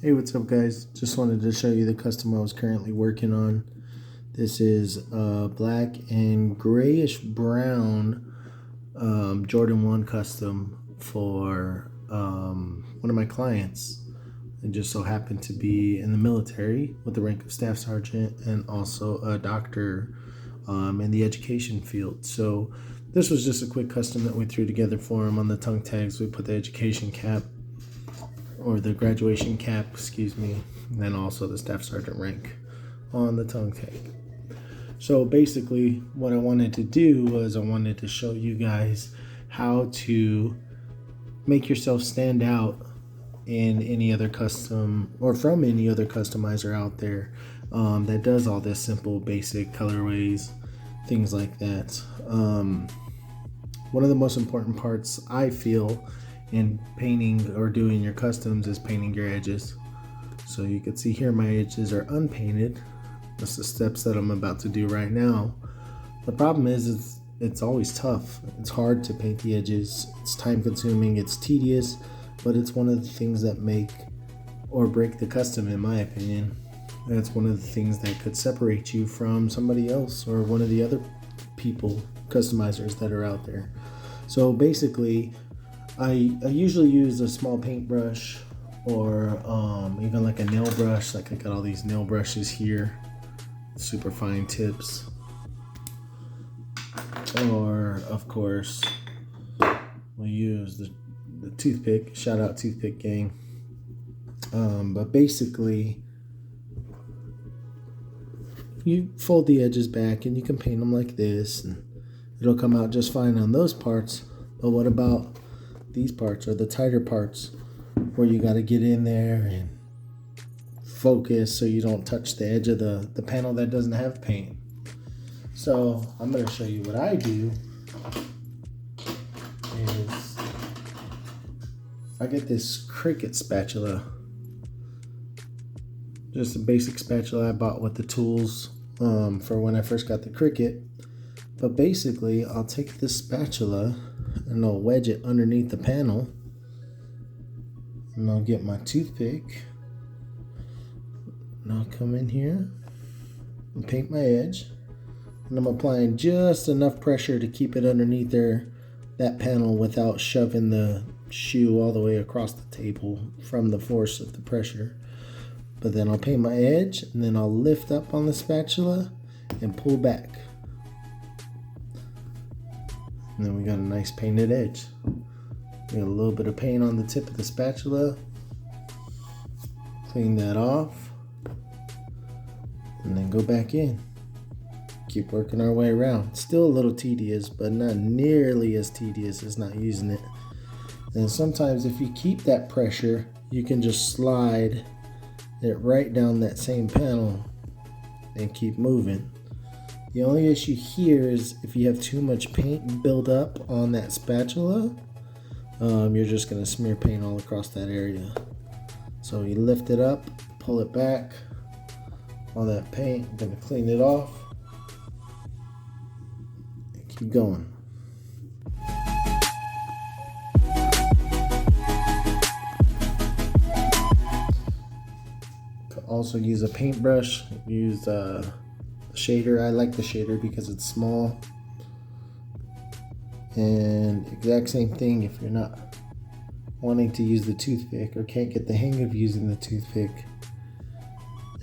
Hey, what's up, guys? Just wanted to show you the custom I was currently working on. This is black and grayish brown Jordan 1 custom for one of my clients. It just so happened to be in the military with the rank of staff sergeant and also a doctor in the education field. So this was just a quick custom that we threw together for him. On the tongue tags, we put the education cap, or the graduation cap, excuse me, and then also the staff sergeant rank on the tongue tag. So basically what I wanted to do was I wanted to show you guys how to make yourself stand out in any other custom, or from any other customizer out there that does all this simple basic colorways, things like that. One of the most important parts, I feel, in painting or doing your customs is painting your edges. So you can see here my edges are unpainted. That's the steps that I'm about to do right now. The problem is it's always tough. It's hard to paint the edges. It's time consuming, it's tedious, but it's one of the things that make or break the custom, in my opinion. That's one of the things that could separate you from somebody else or one of the other people, customizers that are out there. So basically, I usually use a small paintbrush or even like a nail brush. Like I got all these nail brushes here, super fine tips. Or of course, we'll use the toothpick. Shout out toothpick gang. But basically, you fold the edges back and you can paint them like this, and it'll come out just fine on those parts. But what about these parts, are the tighter parts, where you got to get in there and focus so you don't touch the edge of the panel that doesn't have paint. So I'm going to show you what I do. Is I get this Cricut spatula, just a basic spatula I bought with the tools for when I first got the Cricut. But basically, I'll take this spatula and I'll wedge it underneath the panel, and I'll get my toothpick and I'll come in here and paint my edge, and I'm applying just enough pressure to keep it underneath that panel without shoving the shoe all the way across the table from the force of the pressure. But then I'll paint my edge, and then I'll lift up on the spatula and pull back. And then we got a nice painted edge. We got a little bit of paint on the tip of the spatula. Clean that off. And then go back in. Keep working our way around. Still a little tedious, but not nearly as tedious as not using it. And sometimes if you keep that pressure, you can just slide it right down that same panel and keep moving. The only issue here is if you have too much paint build up on that spatula, you're just going to smear paint all across that area. So you lift it up, pull it back, all that paint, I'm going to clean it off, and keep going. Also use a paintbrush, use shader. I like the shader because it's small. And exact same thing if you're not wanting to use the toothpick or can't get the hang of using the toothpick,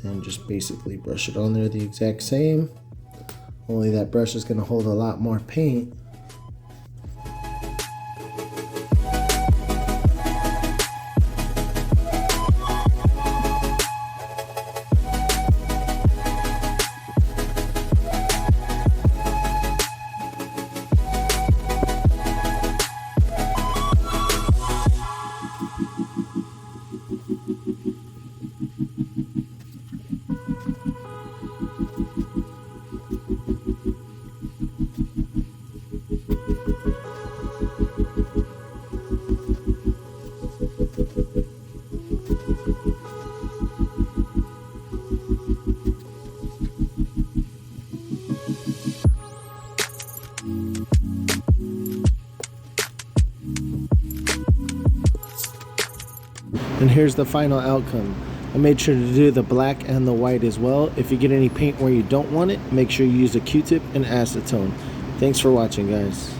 and just basically brush it on there the exact same, only that brush is going to hold a lot more paint. And here's the final outcome. I made sure to do the black and the white as well. If you get any paint where you don't want it, make sure you use a Q-tip and acetone. Thanks for watching, guys.